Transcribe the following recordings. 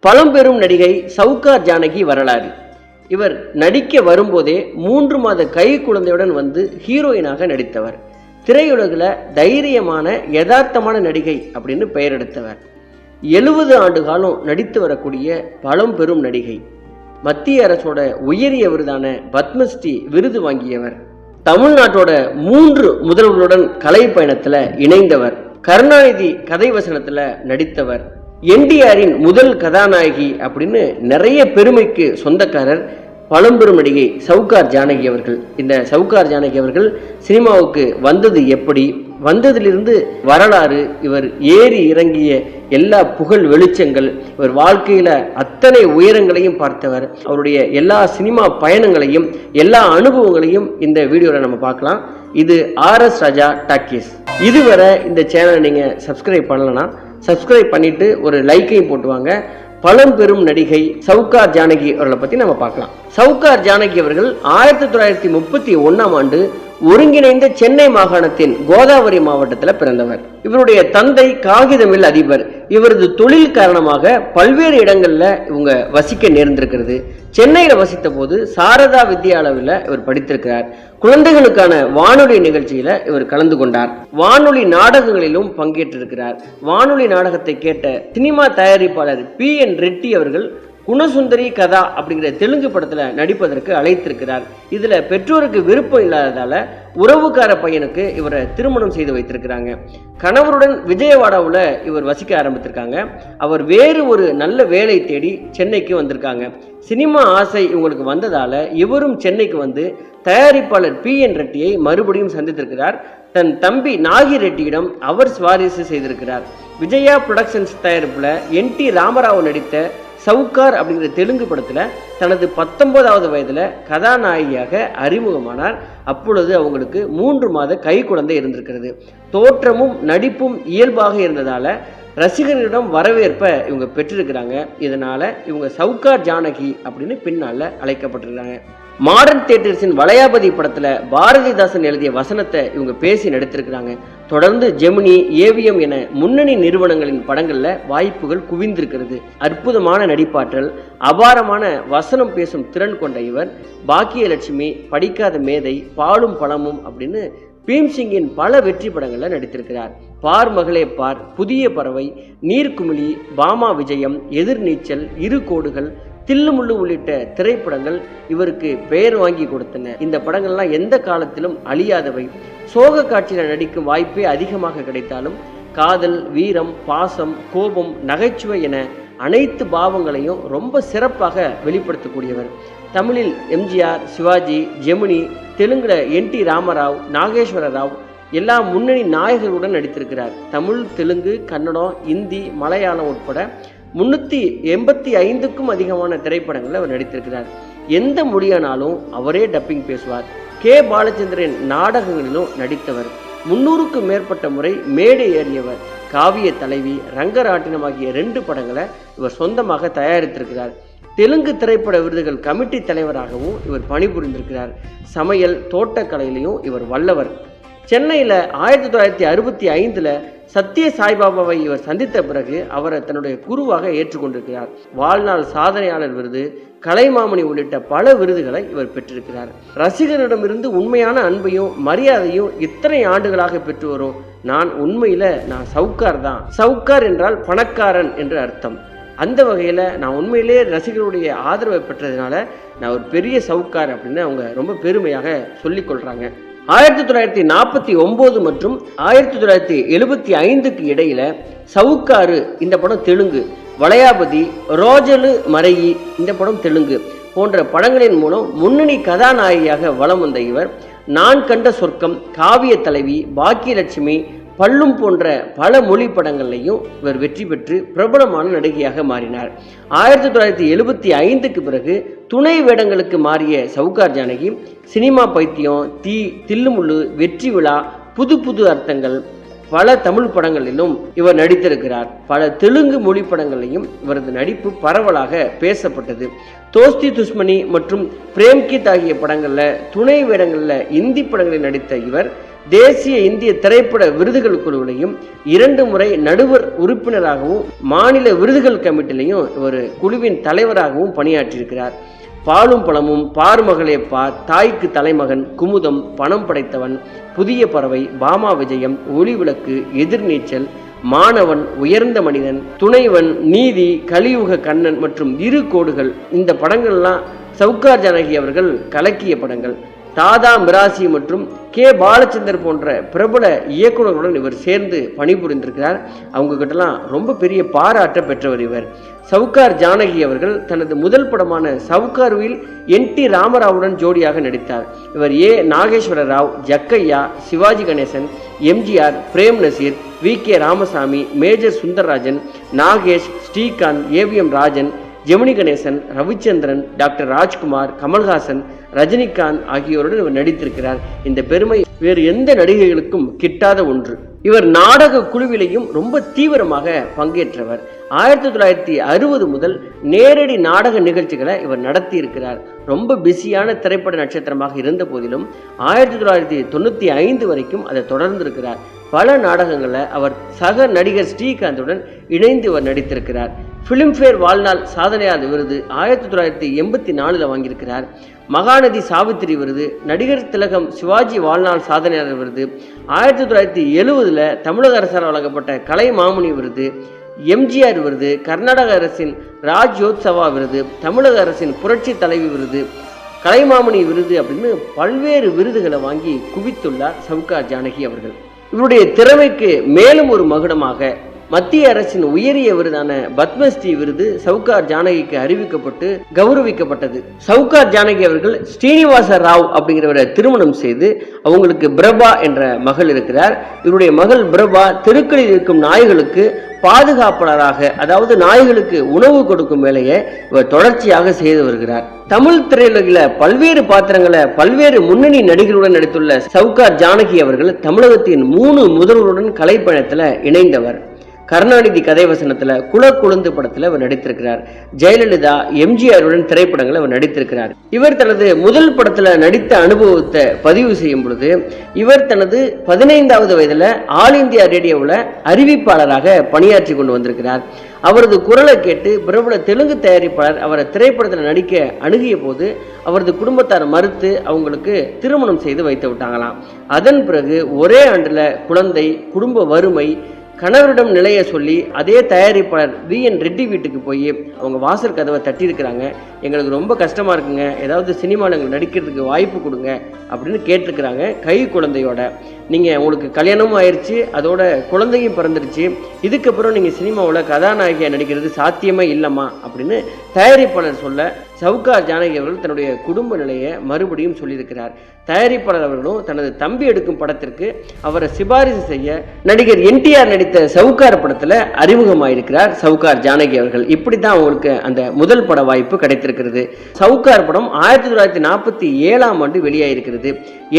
பழம்பெரும் நடிகை சவுகார் ஜானகி வரலாறு. இவர் நடிக்க வரும்போதே 3 மாத கை குழந்தையுடன் வந்து ஹீரோயினாக நடித்தவர். திரையுலகில் தைரியமான யதார்த்தமான நடிகை அப்படின்னு பெயர் எடுத்தவர். 70 ஆண்டு காலம் நடித்து வரக்கூடிய பழம்பெரும் நடிகை. மத்திய அரசோட உயரிய விருதான பத்மஸ்ரீ விருது வாங்கியவர். தமிழ்நாட்டோட 3 முதல்வர்களுடன் கலை பயணத்தில் இணைந்தவர். கருணாநிதி கதை வசனத்தில் நடித்தவர். என்டிஆரின் முதல் கதாநாயகி அப்படின்னு நிறைய பெருமைக்கு சொந்தக்காரர் பழம்பெரும் நடிகை சவுகார் ஜானகி அவர்கள். இந்த சவுகார் ஜானகி அவர்கள் சினிமாவுக்கு வந்தது எப்படி, வந்ததிலிருந்து வரலாறு, இவர் ஏறி இறங்கிய எல்லா புகழ் வெளிச்சங்கள், இவர் வாழ்க்கையில அத்தனை உயரங்களையும் பார்த்தவர். அவருடைய எல்லா சினிமா பயணங்களையும் எல்லா அனுபவங்களையும் இந்த வீடியோவில் நம்ம பார்க்கலாம். இது RS ராஜா டாக்கீஸ். இதுவரை இந்த சேனலை நீங்க சப்ஸ்கிரைப் பண்ணலன்னா சப்ஸ்கிரைப் பண்ணிட்டு ஒரு லைக்கையும் போட்டுவாங்க. பழம்பெரும் நடிகை சவுகார் ஜானகி அவர்களை பத்தி நம்ம பார்க்கலாம். சவுகார் ஜானகி அவர்கள் 1931ஆம் ஆண்டு ஒருங்கிணைந்த சென்னை மாகாணத்தின் கோதாவரி மாவட்டத்தில் பிறந்தவர். இவருடைய தந்தை காகித மில் அதிபர். இவரது தொழில் காரணமாக பல்வேறு இடங்கள்ல இவங்க வசிக்க நேர்ந்திருக்கிறது. சென்னையில் வசித்த போது சாரதா வித்யாலயில் இவர் படித்திருக்கிறார். குழந்தைகளுக்கான வானொலி நிகழ்ச்சியில இவர் கலந்து கொண்டார். வானொலி நாடகங்களிலும் பங்கேற்றிருக்கிறார். வானொலி நாடகத்தை கேட்ட சினிமா தயாரிப்பாளர் PN ரெட்டி அவர்கள் குணசுந்தரி கதா அப்படிங்கிற தெலுங்கு படத்துல நடிப்பதற்கு அழைத்திருக்கிறார். இதுல பெற்றோருக்கு விருப்பம் இல்லாததால உறவுக்கார பையனுக்கு இவரை திருமணம் செய்து வைத்திருக்கிறாங்க. கணவருடன் விஜயவாடாவில் இவர் வசிக்க ஆரம்பித்திருக்காங்க. அவர் வேறு ஒரு நல்ல வேலை தேடி சென்னைக்கு வந்திருக்காங்க. சினிமா ஆசை இவங்களுக்கு வந்ததால இவரும் சென்னைக்கு வந்து தயாரிப்பாளர் PN ரெட்டியை மறுபடியும் சந்தித்திருக்கிறார். தன் தம்பி நாகி ரெட்டியிடம் அவர் சிபாரிசு செய்திருக்கிறார். விஜயா புரொடக்ஷன்ஸ் தயாரிப்புல NT ராமராவ் நடித்த சவுகார் அப்படிங்கிற தெலுங்கு படத்துல தனது 19வது வயதுல கதாநாயகியாக அறிமுகமானார். அப்பொழுது அவங்களுக்கு 3 மாத கை குழந்தை இருந்திருக்கிறது. தோற்றமும் நடிப்பும் இயல்பாக இருந்ததால ரசிகர்களிடம் வரவேற்ப இவங்க பெற்றிருக்கிறாங்க. இதனால இவங்க சவுகார் ஜானகி அப்படின்னு பின்னால அழைக்கப்பட்டிருக்காங்க. மாடர்ன் தியேட்டர்ஸின் வளையாபதி படத்துல பாரதிதாசன் எழுதிய வசனத்தை இவங்க பேசி நடித்திருக்கிறாங்க. தொடர்ந்து ஜெமினி, AVM என முன்னணி நிறுவனங்களின் படங்கள்ல வாய்ப்புகள் குவிந்திருக்கிறது. அற்புதமான நடிப்பாற்றல், அபாரமான வசனம் பேசும் திறன் கொண்ட இவர் பாக்கியலட்சுமி, படிக்காத மேதை, பாலும் பழமும் அப்படின்னு பீம்சிங்கின் பல வெற்றி படங்கள்ல நடித்திருக்கிறார். பார் மகளே பார், புதிய பறவை, நீர்க்குமிழி, பாமா விஜயம், எதிர்நீச்சல், இரு கோடுகள், தில்லுமுள்ளு உள்ளிட்ட திரைப்படங்கள் இவருக்கு பெயர் வாங்கி கொடுத்தன. இந்த படங்கள்லாம் எந்த காலத்திலும் அழியாதவை. சோக காட்சியில நடிக்கும் வாய்ப்பே அதிகமாக கிடைத்தாலும் காதல், வீரம், பாசம், கோபம், நகைச்சுவை என அனைத்து பாவங்களையும் ரொம்ப சிறப்பாக வெளிப்படுத்தக்கூடியவர். தமிழில் MGR, சிவாஜி, ஜெமினி, தெலுங்குல NT ராமராவ், நாகேஸ்வர ராவ் எல்லா முன்னணி நாயகர்களுடன் நடித்திருக்கிறார். தமிழ், தெலுங்கு, கன்னடம், இந்தி, மலையாளம் உட்பட 385க்கும் அதிகமான திரைப்படங்களில் அவர் நடித்திருக்கிறார். எந்த மொழியானாலும் அவரே டப்பிங் பேசுவார். K. பாலச்சந்திரன் நாடகங்களிலும் நடித்தவர். 300க்கும் மேற்பட்ட முறை மேடை ஏறியவர். காவிய தலைவி, ரங்கராட்டினம் ஆகிய 2 படங்களை இவர் சொந்தமாக தயாரித்திருக்கிறார். தெலுங்கு திரைப்பட விருதுகள் கமிட்டி தலைவராகவும் இவர் பணிபுரிந்திருக்கிறார். சமையல், தோட்டக்கலையிலையும் இவர் வல்லவர். சென்னையில் 1965 சத்ய சாய்பாபாவை இவர் சந்தித்த பிறகு அவரை தன்னுடைய குருவாக ஏற்றுக்கொண்டிருக்கிறார். வாழ்நாள் சாதனையாளர் விருது, கலைமாமணி உள்ளிட்ட பல விருதுகளை இவர் பெற்றிருக்கிறார். ரசிகரிடமிருந்து உண்மையான அன்பையும் மரியாதையும் இத்தனை ஆண்டுகளாக பெற்று வரும். நான் சவுகார் தான். சவுகார் என்றால் பணக்காரன் என்று அர்த்தம். அந்த வகையில் நான் உண்மையிலே ரசிகர்களுடைய ஆதரவை பெற்றதுனால நான் ஒரு பெரிய சவுகார் அப்படின்னு அவங்க ரொம்ப பெருமையாக சொல்லிக்கொள்கிறாங்க. 1949 மற்றும் 1975க்கு இடையில சவுகாரு இந்த படம் தெலுங்கு, வளையாபதி, ரோஜலு மறையி இந்த படம் தெலுங்கு போன்ற படங்களின் மூலம் முன்னணி கதாநாயகியாக வலம் வந்த இவர் நான் கண்ட சொர்க்கம், காவிய தலைவி, பாக்கியலட்சுமி, பல்லும் போன்ற பல மொழி படங்கள்லையும் இவர் வெற்றி பெற்று பிரபலமான நடிகையாக மாறினார். 1975க்கு பிறகு துணை வேடங்களுக்கு மாறிய சவுகார் ஜானகி சினிமா பைத்தியம், தில்லுமுள்ளு, வெற்றி விழா, புது புது அர்த்தங்கள் பல தமிழ் படங்களிலும் இவர் நடித்திருக்கிறார். பல தெலுங்கு மொழி படங்களிலும் இவரது நடிப்பு பரவலாக பேசப்பட்டது. தோஸ்தி துஷ்மணி மற்றும் பிரேம்கித் ஆகிய படங்கள்ல துணை வேடங்கள்ல இந்தி படங்களில் நடித்த இவர் தேசிய இந்திய திரைப்பட விருதுகள் குழுவிலையும் 2 முறை நடுவர் உறுப்பினராகவும் மாநில விருதுகள் கமிட்டிலையும் இவர் குழுவின் தலைவராகவும் பணியாற்றியிருக்கிறார். பாலும் பழமும், பார்மகளே பார், தாய்க்கு தலைமகன், குமுதம், பணம் படைத்தவன், புதிய பறவை, பாமா விஜயம், ஒளிவிளக்கு, எதிர்நீச்சல், மாணவன், உயர்ந்த மனிதன், துணைவன், நீதி, கலியுக கண்ணன் மற்றும் 2 கோடுகள், இந்த படங்கள்லாம் சவுகார் ஜானகி அவர்கள் கலக்கிய படங்கள். தாதா மிராசி மற்றும் கே பாலச்சந்தர் போன்ற பிரபல இயக்குநர்களுடன் இவர் சேர்ந்து பணிபுரிந்திருக்கிறார். அவங்க கிட்டலாம் ரொம்ப பெரிய பாராட்ட பெற்றவர் இவர். சவுகார் ஜானகி அவர்கள் தனது முதல் படமான சவுகார்வில் NT ராமராவுடன் ஜோடியாக நடித்தார். இவர் Nageswara Rao, Jaggayya, Sivaji Ganesan, MGR, Prem Nazir, VK Ramasamy, Major Sundararajan, Nagesh, Srikanth, AVM Rajan, Gemini Ganesan, Ravichandran, doctor Rajkumar, Kamal Haasan, Rajinikanth ஆகியோருடன் இவர் நடித்திருக்கிறார். இந்த பெருமை வேறு எந்த நடிகைகளுக்கும் கிட்டாத ஒன்று. இவர் நாடக குழுவிலையும் ரொம்ப தீவிரமாக பங்கேற்றவர். 1960 முதல் நேரடி நாடக நிகழ்ச்சிகளை இவர் நடத்தி இருக்கிறார். ரொம்ப பிஸியான திரைப்பட நட்சத்திரமாக இருந்த போதிலும் 1995 வரைக்கும் அதை தொடர்ந்திருக்கிறார். பல நாடகங்களில் அவர் சக நடிகர் ஸ்ரீகாந்துடன் இணைந்து இவர் நடித்திருக்கிறார். பிலிம்பேர் வாழ்நாள் சாதனையாளர் விருது 1984 வாங்கியிருக்கிறார். மகாநதி சாவித்திரி விருது, நடிகர் திலகம் சிவாஜி வாழ்நாள் சாதனையாளர் விருது, 1970 தமிழக அரசால் வழங்கப்பட்ட கலை மாமுனி விருது, MGR விருது, கர்நாடக அரசின் ராஜ்யோத்சவா விருது, தமிழக அரசின் புரட்சி தலைவி விருது, கலைமாமணி விருது அப்படின்னு பல்வேறு விருதுகளை வாங்கி குவித்துள்ளார் சவுகார் ஜானகி அவர்கள். இவருடைய திறமைக்கு மேலும் ஒரு மகுடமாக மத்திய அரசின் உயரிய விருதான பத்மஸ்ரீ விருது சவுகார் ஜானகிக்கு அறிவிக்கப்பட்டு கௌரவிக்கப்பட்டது. சவுகார் ஜானகி அவர்கள் ஸ்ரீனிவாச ராவ் அப்படிங்கிறவரை திருமணம் செய்து அவங்களுக்கு பிரபா என்ற மகள் இருக்கிறார். இவருடைய மகள் பிரபா தெருக்களில் இருக்கும் நாய்களுக்கு பாதுகாப்பாளராக, அதாவது நாய்களுக்கு உணவு கொடுக்கும் வேலையை இவர் தொடர்ச்சியாக செய்து வருகிறார். தமிழ் திரையுலகில் பல்வேறு பாத்திரங்களை பல்வேறு முன்னணி நடிகர்களுடன் நடித்துள்ள சவுகார் ஜானகி அவர்கள் தமிழகத்தின் 3 முதல்வருடன் கலைப்பயணத்தில் இணைந்தவர். கருணாநிதி கதைவசனத்துல குலக்குழுந்து படத்துல அவர் நடித்திருக்கிறார். ஜெயலலிதா, MGRுடன் திரைப்படங்களை அவர் நடித்திருக்கிறார். இவர் தனது முதல் படத்துல நடித்த அனுபவத்தை பதிவு செய்யும் பொழுது இவர் தனது 15வது வயதுல ஆல் இந்தியா ரேடியோவில் அறிவிப்பாளராக பணியாற்றி கொண்டு வந்திருக்கிறார். அவரது குரலை கேட்டு பிரபல தெலுங்கு தயாரிப்பாளர் அவரை திரைப்படத்தில் நடிக்க அணுகிய போது அவரது குடும்பத்தார் மறுத்து அவங்களுக்கு திருமணம் செய்து வைத்து விட்டாங்களாம். அதன் பிறகு ஒரே ஆண்டுல குழந்தை, குடும்ப வறுமை, கணவரிடம் நிலைய சொல்லி அதே தயாரிப்பாளர் VN ரெட்டி வீட்டுக்கு போய் அவங்க வாசல் கதவை தட்டியிருக்கிறாங்க. எங்களுக்கு ரொம்ப கஷ்டமாக இருக்குங்க, ஏதாவது சினிமாவில் எங்களுக்கு நடிக்கிறதுக்கு வாய்ப்பு கொடுங்க அப்படின்னு கேட்டிருக்கிறாங்க. கை குழந்தையோட, நீங்கள் உங்களுக்கு கல்யாணமும் ஆயிடுச்சு, அதோட குழந்தையும் பிறந்துருச்சு, இதுக்கப்புறம் நீங்கள் சினிமாவில் கதாநாயகியாக நடிக்கிறது சாத்தியமே இல்லைம்மா அப்படின்னு தயாரிப்பாளர் சொல்ல சவுகார் ஜானகி அவர்கள் தன்னுடைய குடும்ப நிலையை மறுபடியும் சொல்லியிருக்கிறார். தயாரிப்பாளர் அவர்களும் தனது தம்பி எடுக்கும் படத்திற்கு அவரை சிபாரிசு செய்ய நடிகர் NTR நடித்த சவுகார் படத்தில் அறிமுகமாயிருக்கிறார் சவுகார் ஜானகி அவர்கள். இப்படி தான் அவங்களுக்கு அந்த முதல் பட வாய்ப்பு கிடைத்திருக்கிறது. சவுகார் படம் 1947ஆம் ஆண்டு வெளியாயிருக்கிறது.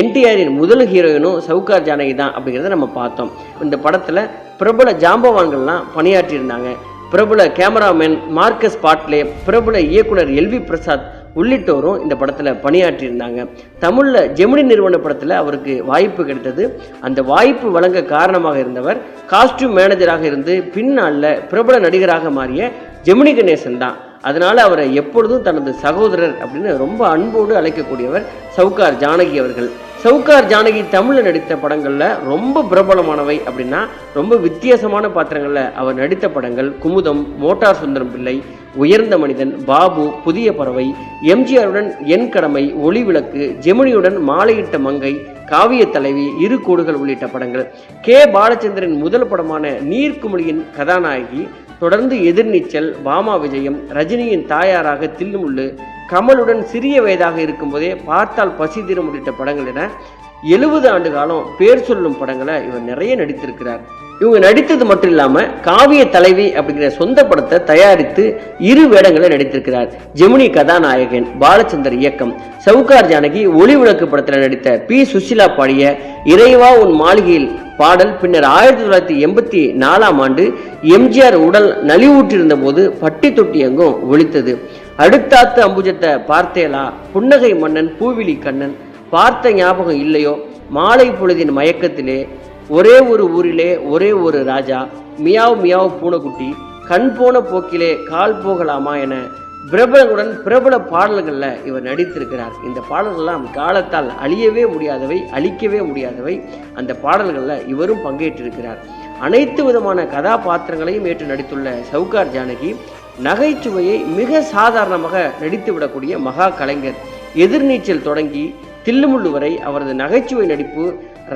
NTRின் முதல் ஹீரோயினும் சவுகார் ஜானகி தான் அப்படிங்கிறத நம்ம பார்த்தோம். இந்த படத்தில் பிரபல ஜாம்பவான்கள்லாம் பணியாற்றியிருந்தாங்க. பிரபல கேமராமேன் மார்க்கஸ் பாட்லே, பிரபல இயக்குனர் LV பிரசாத் உள்ளிட்டோரும் இந்த படத்தில் பணியாற்றியிருந்தாங்க. தமிழில் ஜெமினி நிறுவன படத்தில் அவருக்கு வாய்ப்பு கிடைத்தது. அந்த வாய்ப்பு வழங்க காரணமாக இருந்தவர் காஸ்டியூம் மேனேஜராக இருந்து பின்னாளில் பிரபல நடிகராக மாறிய ஜெமினி கணேசன் தான். அதனால் அவரை எப்பொழுதும் தனது சகோதரர் அப்படின்னு ரொம்ப அன்போடு அழைக்கக்கூடியவர் சவுகார் ஜானகி அவர்கள். சவுகார் ஜானகி தமிழில் நடித்த படங்களில் ரொம்ப பிரபலமானவை அப்படின்னா ரொம்ப வித்தியாசமான பாத்திரங்களில் அவர் நடித்த படங்கள் குமுதம், மோட்டார் சுந்தரம் பிள்ளை, உயர்ந்த மனிதன், பாபு, புதிய பறவை, MGRுடன் என் கடமை, ஒளிவிளக்கு, ஜெமினியுடன் மாலையிட்ட மங்கை, காவிய தலைவி, 2 கோடுகள் உள்ளிட்ட படங்கள். கே பாலச்சந்திரன் முதல் படமான நீர்க்குமிழியின் கதாநாயகி, தொடர்ந்து எதிர்நீச்சல், பாமா விஜயம், ரஜினியின் தாயாராக தில்லுமுள்ளு, கமலுடன் சிறிய வயதாக இருக்கும்போதே பார்த்தால் பசி தீரும் உள்ளிட்ட படங்கள் என 70 ஆண்டு காலம் பேர் சொல்லும் படங்களை இவர் நிறைய நடித்திருக்கிறார். இவங்க நடித்தது மட்டும் இல்லாமல் காவிய தலைவி அப்படிங்கிற சொந்த படத்தை தயாரித்து 2 வேடங்களை நடித்திருக்கிறார். ஜெமினி கதாநாயகன், பாலச்சந்தர் இயக்கம். சவுகார் ஜானகி ஒளிவிளக்கு படத்தில் நடித்த P. சுசிலா பாடிய இறைவா உன் மாளிகையில் பாடல் பின்னர் 1984ஆம் ஆண்டு MGR உடல் நலிவூற்றிருந்த போது பட்டி தொட்டி எங்கும் ஒலித்தது. அடுத்தாத்து அம்புஜத்தை பார்த்தேலா, புன்னகை மன்னன், பூவிழி கண்ணன், பார்த்த ஞாபகம் இல்லையோ, மாலை பொழுதின் மயக்கத்திலே, ஒரே ஒரு ஊரிலே ஒரே ஒரு ராஜா, மியாவ் மியாவ் பூனைக்குட்டி, கண் போன போக்கிலே கால் போகலாமா என பிரபலங்களுடன் பிரபல பாடல்களில் இவர் நடித்திருக்கிறார். இந்த பாடல்கள்லாம் காலத்தால் அழியவே முடியாதவை, அழிக்கவே முடியாதவை. அந்த பாடல்களில் இவரும் பங்கேற்றிருக்கிறார். அனைத்து விதமான கதாபாத்திரங்களையும் ஏற்று நடித்துள்ள சவுகார் ஜானகி நகைச்சுவையை மிக சாதாரணமாக நடித்துவிடக்கூடிய மகா கலைஞர். எதிர்நீச்சல் தொடங்கி தில்லுமுள்ளு வரை அவரது நகைச்சுவை நடிப்பு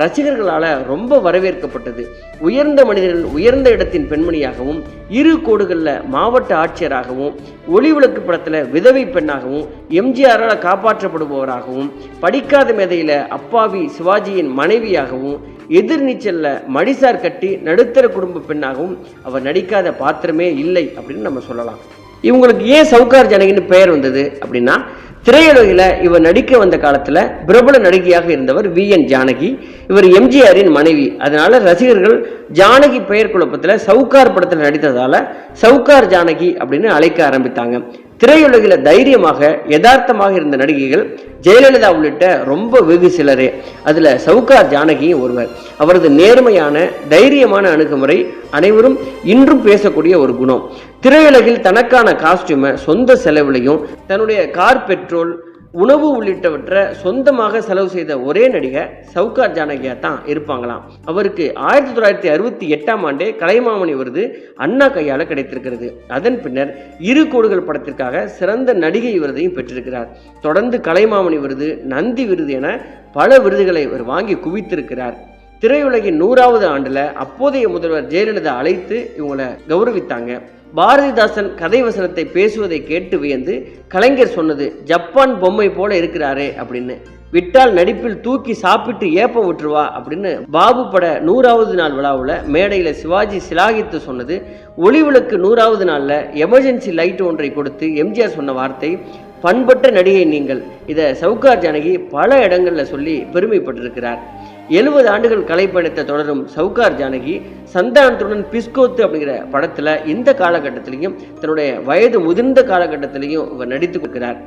ரசிகர்களால் ரொம்ப வரவேற்கப்பட்டது. உயர்ந்த மனிதர்கள் உயர்ந்த இடத்தின் பெண்மணியாகவும், இரு கோடுகளில் மாவட்ட ஆட்சியராகவும், ஒளி விளக்கு படத்தில் விதவை பெண்ணாகவும், எம்ஜிஆரால் காப்பாற்றப்படுபவராகவும், படிக்காத மேதையில் அப்பாவி சிவாஜியின் மனைவியாகவும், எதிர்நீச்சலில் மடிசார் கட்டி நடுத்தர குடும்ப பெண்ணாகவும் அவர் நடிக்காத பாத்திரமே இல்லை அப்படின்னு நம்ம சொல்லலாம். இவங்களுக்கு ஏன் சவுகார் ஜானகின்னு பெயர் வந்தது அப்படின்னா, திரையுலகில் இவர் நடிக்க வந்த காலத்தில் பிரபல நடிகையாக இருந்தவர் VN ஜானகி. இவர் எம்ஜிஆரின் மனைவி. அதனால ரசிகர்கள் ஜானகி பெயர் குழப்பத்தில் சவுகார் படத்தில் நடித்ததால சவுகார் ஜானகி அப்படின்னு அழைக்க ஆரம்பித்தாங்க. திரையுலகில் தைரியமாக யதார்த்தமாக இருந்த நடிகைகள் ஜெயலலிதா உள்ளிட்ட ரொம்ப வெகு சிலரே. அதில் சவுகார் ஜானகியும் ஒருவர். அவரது நேர்மையான தைரியமான அணுகுமுறை அனைவரும் இன்றும் பேசக்கூடிய ஒரு குணம். திரையுலகில் தனக்கான காஸ்டியூமை சொந்த செலவிலையும் தன்னுடைய கார், பெட்ரோல், உணவு உள்ளிட்டவற்றை சொந்தமாக செலவு செய்த ஒரே நடிகை சவுகார் ஜானகியா தான் இருப்பாங்களாம். அவருக்கு 1968ஆம் ஆண்டே கலைமாமணி விருது அண்ணா கையால் கிடைத்திருக்கிறது. அதன் பின்னர் இரு கோடுகள் படத்திற்காக சிறந்த நடிகை விருதையும் பெற்றிருக்கிறார். தொடர்ந்து கலைமாமணி விருது, நந்தி விருது என பல விருதுகளை இவர் வாங்கி குவித்திருக்கிறார். திரையுலகின் 100வது ஆண்டில் அப்போதைய முதல்வர் ஜெயலலிதா அழைத்து இவங்களை கௌரவித்தாங்க. பாரதிதாசன் கதை வசனத்தை பேசுவதை கேட்டு வியந்து கலைஞர் சொன்னது, ஜப்பான் பொம்மை போல இருக்கிறாரே அப்படின்னு. விட்டால் நடிப்பில் தூக்கி சாப்பிட்டு ஏப்பம் விட்டுருவா அப்படின்னு பாபு பட 100வது நாள் விழாவில் மேடையில் சிவாஜி சிலாகித்து சொன்னது. ஒளி விளக்கு 100வது நாளில் எமர்ஜென்சி லைட் ஒன்றை கொடுத்து எம்ஜிஆர் சொன்ன வார்த்தை, பண்பட்ட நடிகை நீங்கள். இதை சவுகார் ஜானகி பல இடங்களில் சொல்லி பெருமைப்பட்டிருக்கிறார். 70 ஆண்டுகள் கலைப்பயணத்தை தொடரும் சவுகார் ஜானகி சந்தானத்துடன் பிஸ்கோத்து அப்படிங்கிற படத்தில் இந்த காலகட்டத்திலையும் தன்னுடைய வயது முதிர்ந்த காலகட்டத்திலையும் இவர் நடித்து கொடுக்கிறார்.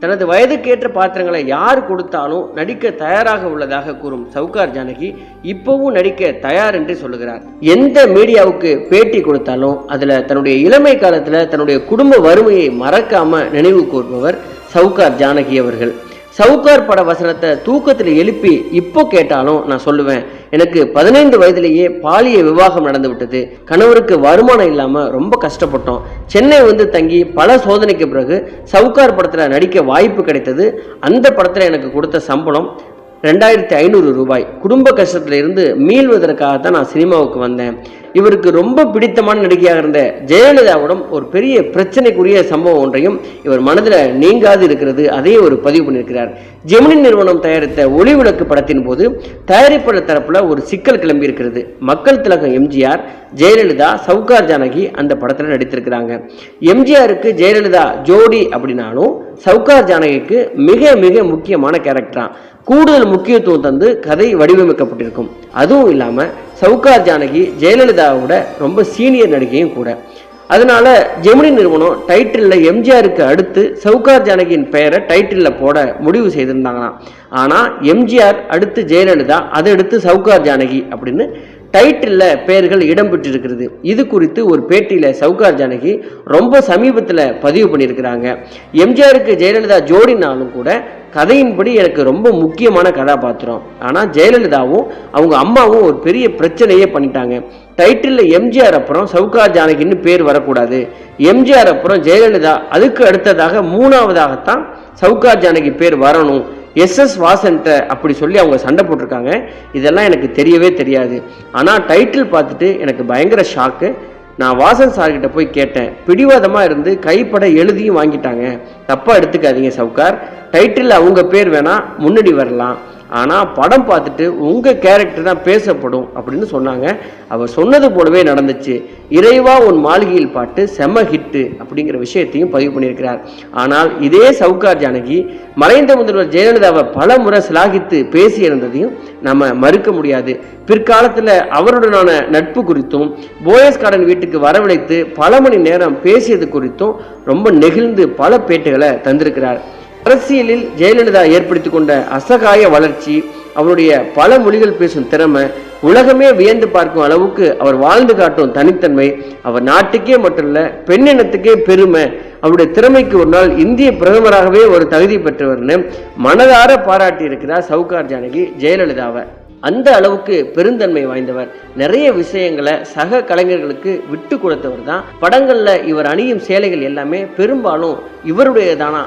தனது வயதுக்கேற்ற பாத்திரங்களை யார் கொடுத்தாலும் நடிக்க தயாராக உள்ளதாக கூறும் சவுகார் ஜானகி இப்பவும் நடிக்க தயார் என்று சொல்லுகிறார். எந்த மீடியாவுக்கு பேட்டி கொடுத்தாலும் அதில் தன்னுடைய இளமை காலத்தில் தன்னுடைய குடும்ப வறுமையை மறக்காம நினைவு கூர்பவர் சவுகார் ஜானகி அவர்கள். சவுகார் பட வசனத்தை தூக்கத்தில் எழுப்பி இப்போ கேட்டாலும் நான் சொல்லுவேன், எனக்கு 15 வயதிலேயே பாலிய விவாகம் நடந்து விட்டது. கணவருக்கு வருமானம் இல்லாமல் ரொம்ப கஷ்டப்பட்டோம். சென்னை வந்து தங்கி பல சோதனைக்கு பிறகு சவுகார் படத்தில் நடிக்க வாய்ப்பு கிடைத்தது. அந்த படத்தில் எனக்கு கொடுத்த சம்பளம் 2500 ரூபாய். குடும்ப கஷ்டத்தில் இருந்து மீள்வதற்காக தான் நான் சினிமாவுக்கு வந்தேன். இவருக்கு ரொம்ப பிடித்தமான நடிகையாக இருந்த ஜெயலலிதாவிடம் ஒரு பெரிய பிரச்சனைக்குரிய சம்பவம் ஒன்றையும் இவர் மனதில் நீங்காது இருக்கிறது. அதையே ஒரு பதிவு பண்ணியிருக்கிறார். ஜெமினி நிறுவனம் தயாரித்த ஒளி விளக்கு படத்தின் போது தயாரிப்பாளர் தரப்புல ஒரு சிக்கல் கிளம்பி இருக்கிறது. மக்கள் திலகம் எம்ஜிஆர், ஜெயலலிதா, சவுகார் ஜானகி அந்த படத்தில் நடித்திருக்கிறாங்க. எம்ஜிஆருக்கு ஜெயலலிதா ஜோடி அப்படின்னாலும் சவுகார் ஜானகிக்கு மிக மிக முக்கியமான கேரக்டரா கூடுதல் முக்கியத்துவம் தந்து கதை வடிவமைக்கப்பட்டிருக்கும். அதுவும் இல்லாமல் சவுகார் ஜானகி ஜெயலலிதாவோட ரொம்ப சீனியர் நடிகையும் கூட. அதனால ஜெமினி நிறுவனம் டைட்டிலில் எம்ஜிஆருக்கு அடுத்து சவுகார் ஜானகியின் பெயரை டைட்டிலில் போட முடிவு செய்திருந்தாங்களாம். ஆனால் எம்ஜிஆர் அடுத்து ஜெயலலிதா, அதை அடுத்து சவுகார் ஜானகி அப்படின்னு டைட்டிலில் பெயர்கள் இடம்பெற்றிருக்கிறது. இது குறித்து ஒரு பேட்டியில் சவுகார் ஜானகி ரொம்ப சமீபத்தில் பதிவு பண்ணியிருக்கிறாங்க. எம்ஜிஆருக்கு ஜெயலலிதா ஜோடினாலும் கூட கதையின்படி எனக்கு ரொம்ப முக்கியமான கதாபாத்திரம். ஆனால் ஜெயலலிதாவும் அவங்க அம்மாவும் ஒரு பெரிய பிரச்சனையே பண்ணிட்டாங்க. டைட்டிலில் எம்ஜிஆர் அப்புறம் சவுகார் ஜானகின்னு பேர் வரக்கூடாது, எம்ஜிஆர் அப்புறம் ஜெயலலிதா, அதுக்கு அடுத்ததாக 3வதாகத்தான் சவுகார் ஜானகி பேர் வரணும், SS வாசன்ட்ட அப்படி சொல்லி அவங்க சண்டை போட்டிருக்காங்க. இதெல்லாம் எனக்கு தெரியவே தெரியாது. ஆனால் டைட்டில் பார்த்துட்டு எனக்கு பயங்கர ஷாக்கு. நான் வாசன் சார்கிட்ட போய் கேட்டேன். பிடிவாதமாக இருந்து கைப்பட எழுதியும் வாங்கிட்டாங்க. தப்பாக எடுத்துக்காதீங்க சவுகார், டைட்டில் அவங்க பேர் வேணா முன்னாடி வரலாம், ஆனால் படம் பார்த்துட்டு உங்கள் கேரக்டர் தான் பேசப்படும் அப்படின்னு சொன்னாங்க. அவர் சொன்னது போலவே நடந்துச்சு. இறைவா உன் மாளிகையில் பாட்டு செம ஹிட்டு அப்படிங்கிற விஷயத்தையும் பதிவு பண்ணியிருக்கிறார். ஆனால் இதே சவுகார் ஜானகி மறைந்த முதல்வர் ஜெயலலிதாவை பல முறை சிலாகித்து பேசியிருந்ததையும் நம்ம மறுக்க முடியாது. பிற்காலத்தில் அவருடனான நட்பு குறித்தும் போயஸ் கார்டன் வீட்டுக்கு வரவழைத்து பல மணி நேரம் பேசியது குறித்தும் ரொம்ப நெகிழ்ந்து பல பேட்டிகளை தந்திருக்கிறார். அரசியலில் ஜெயலலிதா ஏற்படுத்தி கொண்ட அசகாய வளர்ச்சி, அவருடைய பல மொழிகள் பேசும் திறமை, உலகமே வியந்து பார்க்கும் அளவுக்கு அவர் வாழ்ந்து காட்டும் தனித்தன்மை, அவர் நாட்டுக்கே மட்டும் இல்ல பெண்ணினத்துக்கே பெருமை, அவருடைய திறமைக்கு ஒரு நாள் இந்திய பிரதமராகவே ஒரு தகுதி பெற்றவர்னு மனதார பாராட்டி இருக்கிறார் சவுகார் ஜானகி ஜெயலலிதாவை. அந்த அளவுக்கு பெருந்தன்மை வாய்ந்தவர். நிறைய விஷயங்களை சக கலைஞர்களுக்கு விட்டு கொடுத்தவர் தான். படங்கள்ல இவர் அணியும் சேலைகள் எல்லாமே பெரும்பாலும் இவருடையதானா.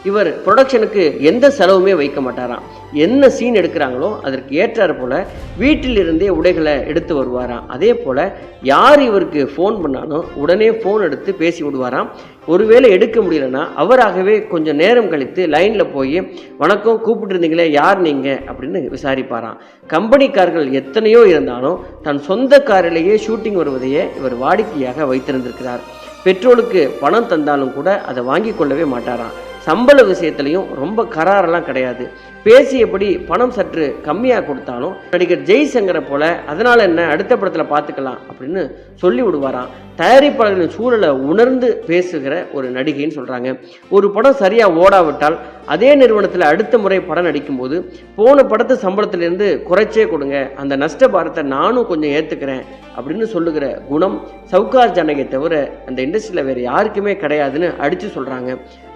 இவர் ப்ரொடக்ஷனுக்கு எந்த செலவுமே வைக்க மாட்டாராம். என்ன சீன் எடுக்கிறாங்களோ அதற்கு ஏற்றாறு போல வீட்டிலிருந்தே உடைகளை எடுத்து வருவாராம். அதே போல் யார் இவருக்கு ஃபோன் பண்ணாலும் உடனே ஃபோன் எடுத்து பேசி விடுவாராம். ஒருவேளை எடுக்க முடியலன்னா அவராகவே கொஞ்சம் நேரம் கழித்து லைனில் போய் வணக்கம், கூப்பிட்டுருந்தீங்களே, யார் நீங்கள் அப்படின்னு விசாரிப்பாராம். கம்பெனிக்கார்கள் எத்தனையோ இருந்தாலும் தன் சொந்த காரிலேயே ஷூட்டிங் வருவதையே இவர் வாடிக்கையாக வைத்திருந்திருக்கிறார். பெட்ரோலுக்கு பணம் தந்தாலும் கூட அதை வாங்கி கொள்ளவே மாட்டாராம். சம்பள விஷயத்துலையும் ரொம்ப கராரெல்லாம் கிடையாது. பேசியபடி பணம் சற்று கம்மியாக கொடுத்தாலும் நடிகர் ஜெய்சங்கரை போல அதனால் என்ன, அடுத்த படத்தில் பார்த்துக்கலாம் அப்படின்னு சொல்லி விடுவாராம். தயாரிப்பாளர்களின் சூழலை உணர்ந்து பேசுகிற ஒரு நடிகைன்னு சொல்கிறாங்க. ஒரு படம் சரியாக ஓடாவிட்டால் அதே நிறுவனத்தில் அடுத்த முறை படம் நடிக்கும்போது போன படத்து சம்பளத்திலேருந்து குறைச்சே கொடுங்க, அந்த நஷ்ட பாரத்தை நானும் கொஞ்சம் ஏற்றுக்கிறேன் அப்படின்னு சொல்லுகிற குணம் சவுகார் ஜானகியை தவிர அந்த இண்டஸ்ட்ரியில் வேறு யாருக்குமே கிடையாதுன்னு அடித்து சொல்கிறாங்க.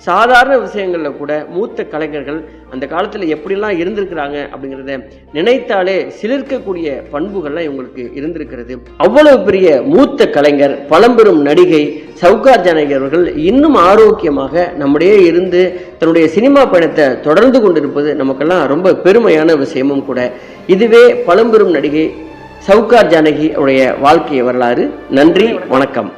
சாதாரண விஷயங்களில் கூட மூத்த கலைஞர்கள் அந்த காலத்தில் எப்படிலாம் இருந்திருக்கிறாங்க அப்படிங்கிறத நினைத்தாலே சிலிர்க்கக்கூடிய பண்புகள்லாம் இவங்களுக்கு இருந்திருக்கிறது. அவ்வளவு பெரிய மூத்த கலைஞர், பழம்பெரும் நடிகை சவுகார் ஜானகி அவர்கள் இன்னும் ஆரோக்கியமாக நம்முடைய இருந்து தன்னுடைய சினிமா பயணத்தை தொடர்ந்து கொண்டிருப்பது நமக்கெல்லாம் ரொம்ப பெருமையான விஷயமும் கூட. இதுவே பழம்பெரும் நடிகை சவுகார் ஜானகி உடைய வாழ்க்கை வரலாறு. நன்றி, வணக்கம்.